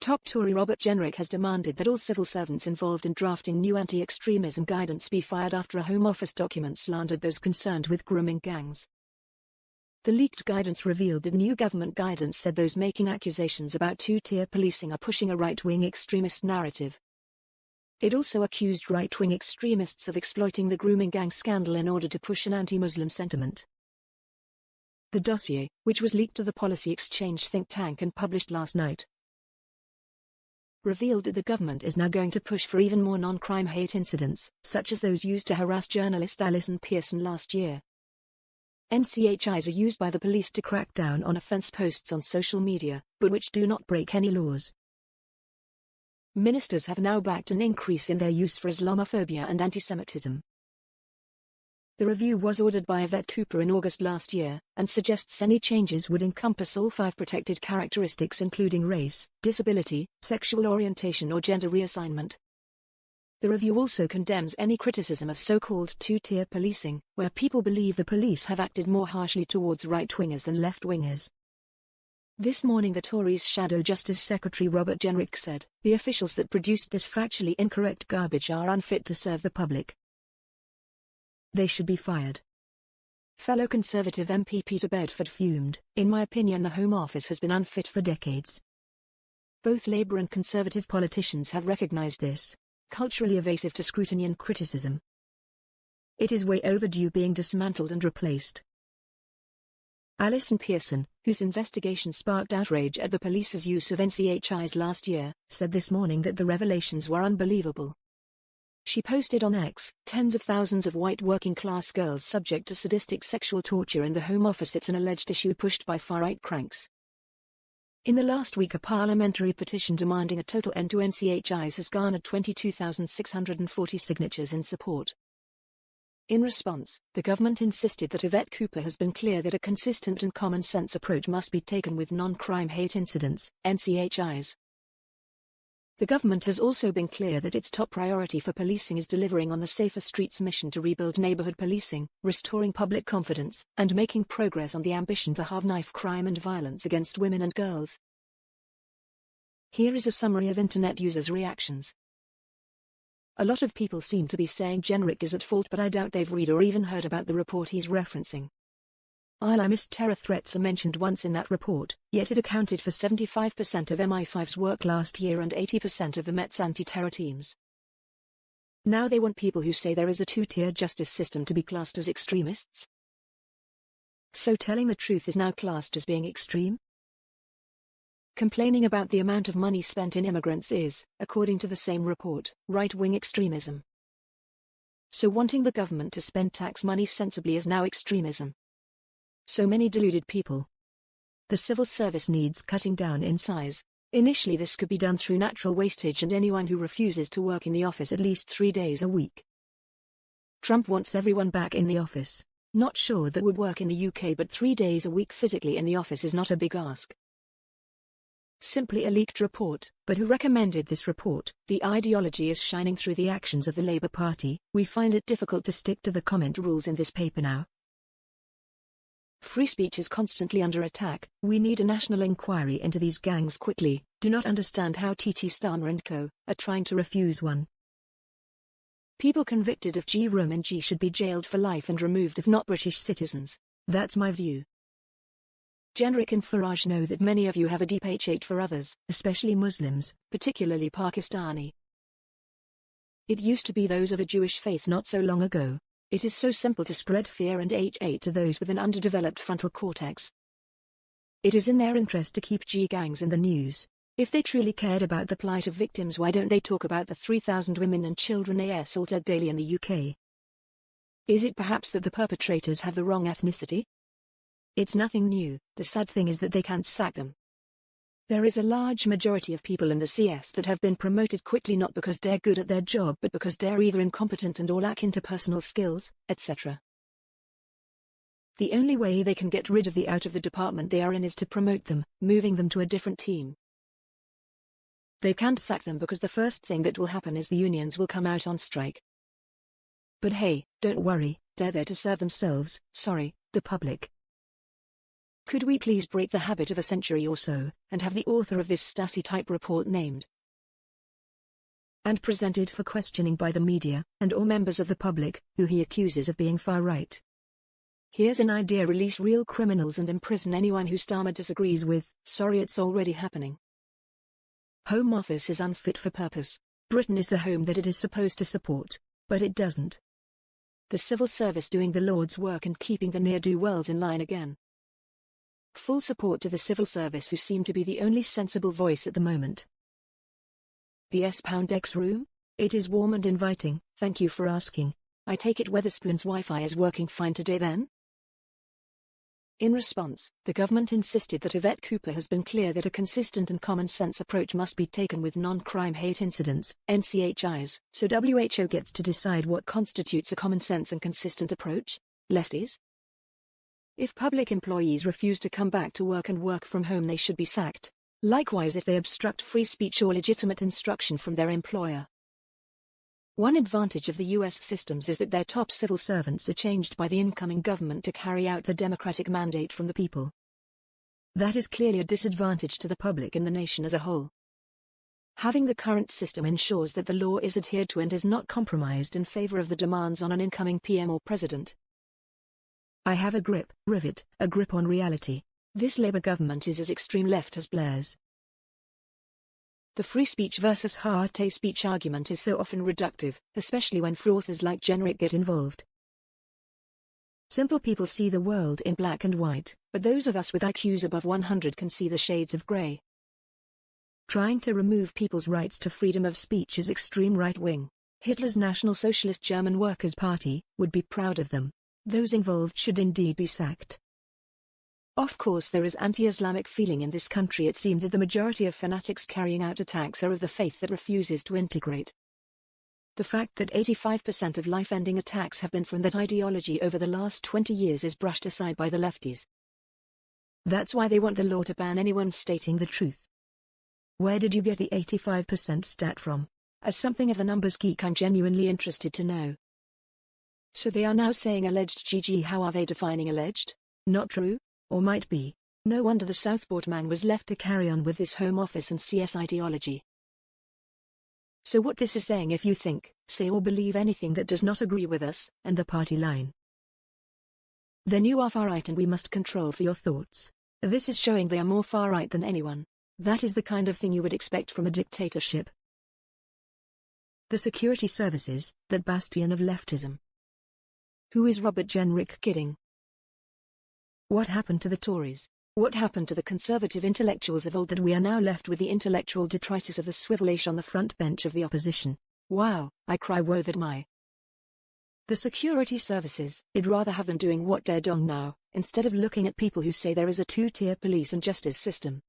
Top Tory Robert Jenrick has demanded that all civil servants involved in drafting new anti-extremism guidance be fired after a Home Office document slandered those concerned with grooming gangs. The leaked guidance revealed that new government guidance said those making accusations about two-tier policing are pushing a right-wing extremist narrative. It also accused right-wing extremists of exploiting the grooming gang scandal in order to push an anti-Muslim sentiment. The dossier, which was leaked to the Policy Exchange think tank and published last night, revealed that the government is now going to push for even more non-crime hate incidents, such as those used to harass journalist Alison Pearson last year. NCHIs are used by the police to crack down on offence posts on social media, but which do not break any laws. Ministers have now backed an increase in their use for Islamophobia and anti-Semitism. The review was ordered by Yvette Cooper in August last year, and suggests any changes would encompass all 5 protected characteristics including race, disability, sexual orientation or gender reassignment. The review also condemns any criticism of so-called two-tier policing, where people believe the police have acted more harshly towards right-wingers than left-wingers. This morning the Tories' Shadow Justice Secretary Robert Jenrick said, "The officials that produced this factually incorrect garbage are unfit to serve the public. They should be fired." Fellow Conservative MP Peter Bedford fumed, "In my opinion the Home Office has been unfit for decades. Both Labour and Conservative politicians have recognised this. Culturally evasive to scrutiny and criticism. It is way overdue being dismantled and replaced." Alison Pearson, whose investigation sparked outrage at the police's use of NCHIs last year, said this morning that the revelations were unbelievable. She posted on X, "Tens of thousands of white working-class girls subject to sadistic sexual torture in the Home Office. It's an alleged issue pushed by far-right cranks." In the last week a parliamentary petition demanding a total end to NCHIs has garnered 22,640 signatures in support. In response, the government insisted that Yvette Cooper has been clear that a consistent and common-sense approach must be taken with non-crime hate incidents, NCHIs. The government has also been clear that its top priority for policing is delivering on the Safer Streets mission to rebuild neighborhood policing, restoring public confidence, and making progress on the ambition to halve knife crime and violence against women and girls. Here is a summary of internet users' reactions. A lot of people seem to be saying Jenrick is at fault, but I doubt they've read or even heard about the report he's referencing. Islamist terror threats are mentioned once in that report, yet it accounted for 75% of MI5's work last year and 80% of the Met's anti-terror teams. Now they want people who say there is a two-tier justice system to be classed as extremists? So telling the truth is now classed as being extreme? Complaining about the amount of money spent in immigrants is, according to the same report, right-wing extremism. So wanting the government to spend tax money sensibly is now extremism. So many deluded people. The civil service needs cutting down in size. Initially this could be done through natural wastage and anyone who refuses to work in the office at least 3 days a week. Trump wants everyone back in the office. Not sure that would work in the UK, but 3 days a week physically in the office is not a big ask. Simply a leaked report, but who recommended this report? The ideology is shining through the actions of the Labour Party. We find it difficult to stick to the comment rules in this paper now. Free speech is constantly under attack. We need a national inquiry into these gangs quickly. Do not understand how TT Starmer and co. are trying to refuse one. People convicted of grooming should be jailed for life and removed if not British citizens. That's my view. Jenrick and Farage know that many of you have a deep hate for others, especially Muslims, particularly Pakistani. It used to be those of a Jewish faith not so long ago. It is so simple to spread fear and hate to those with an underdeveloped frontal cortex. It is in their interest to keep G-gangs in the news. If they truly cared about the plight of victims, why don't they talk about the 3,000 women and children they assaulted daily in the UK? Is it perhaps that the perpetrators have the wrong ethnicity? It's nothing new. The sad thing is that they can't sack them. There is a large majority of people in the CS that have been promoted quickly not because they're good at their job but because they're either incompetent and or lack interpersonal skills, etc. The only way they can get rid of the out of the department they are in is to promote them, moving them to a different team. They can't sack them because the first thing that will happen is the unions will come out on strike. But hey, don't worry, they're there to serve themselves, the public. Could we please break the habit of a century or so, and have the author of this Stasi-type report named and presented for questioning by the media, and or members of the public, who he accuses of being far-right? Here's an idea: release real criminals and imprison anyone who Starmer disagrees with. Sorry, it's already happening. Home Office is unfit for purpose. Britain is the home that it is supposed to support, but it doesn't. The civil service doing the Lord's work and keeping the ne'er-do-wells in line again. Full support to the civil service, who seem to be the only sensible voice at the moment. The S-Pound-X room? It is warm and inviting, thank you for asking. I take it Wetherspoon's Wi-Fi is working fine today then? In response, the government insisted that Yvette Cooper has been clear that a consistent and common-sense approach must be taken with non-crime hate incidents, NCHIs. So WHO gets to decide what constitutes a common-sense and consistent approach? Lefties? If public employees refuse to come back to work and work from home, they should be sacked. Likewise, if they obstruct free speech or legitimate instruction from their employer. One advantage of the US systems is that their top civil servants are changed by the incoming government to carry out the democratic mandate from the people. That is clearly a disadvantage to the public and the nation as a whole. Having the current system ensures that the law is adhered to and is not compromised in favor of the demands on an incoming PM or president. I have a grip on reality. This Labour government is as extreme left as Blair's. The free speech versus hard speech argument is so often reductive, especially when authors like Jenrick get involved. Simple people see the world in black and white, but those of us with IQs above 100 can see the shades of grey. Trying to remove people's rights to freedom of speech is extreme right-wing. Hitler's National Socialist German Workers' Party would be proud of them. Those involved should indeed be sacked. Of course, there is anti-Islamic feeling in this country. It seems that the majority of fanatics carrying out attacks are of the faith that refuses to integrate. The fact that 85% of life-ending attacks have been from that ideology over the last 20 years is brushed aside by the lefties. That's why they want the law to ban anyone stating the truth. Where did you get the 85% stat from? As something of a numbers geek, I'm genuinely interested to know. So they are now saying alleged. GG. How are they defining alleged? Not true? Or might be. No wonder the Southport man was left to carry on with this Home Office and CS ideology. So what this is saying: if you think, say or believe anything that does not agree with us, and the party line, then you are far-right and we must control for your thoughts. This is showing they are more far-right than anyone. That is the kind of thing you would expect from a dictatorship. The security services, that bastion of leftism. Who is Robert Jenrick kidding? What happened to the Tories? What happened to the conservative intellectuals of old that we are now left with the intellectual detritus of the swivelish on the front bench of the opposition? Wow, I cry woe that my. The security services, I'd rather have them doing what they're doing now, instead of looking at people who say there is a two-tier police and justice system.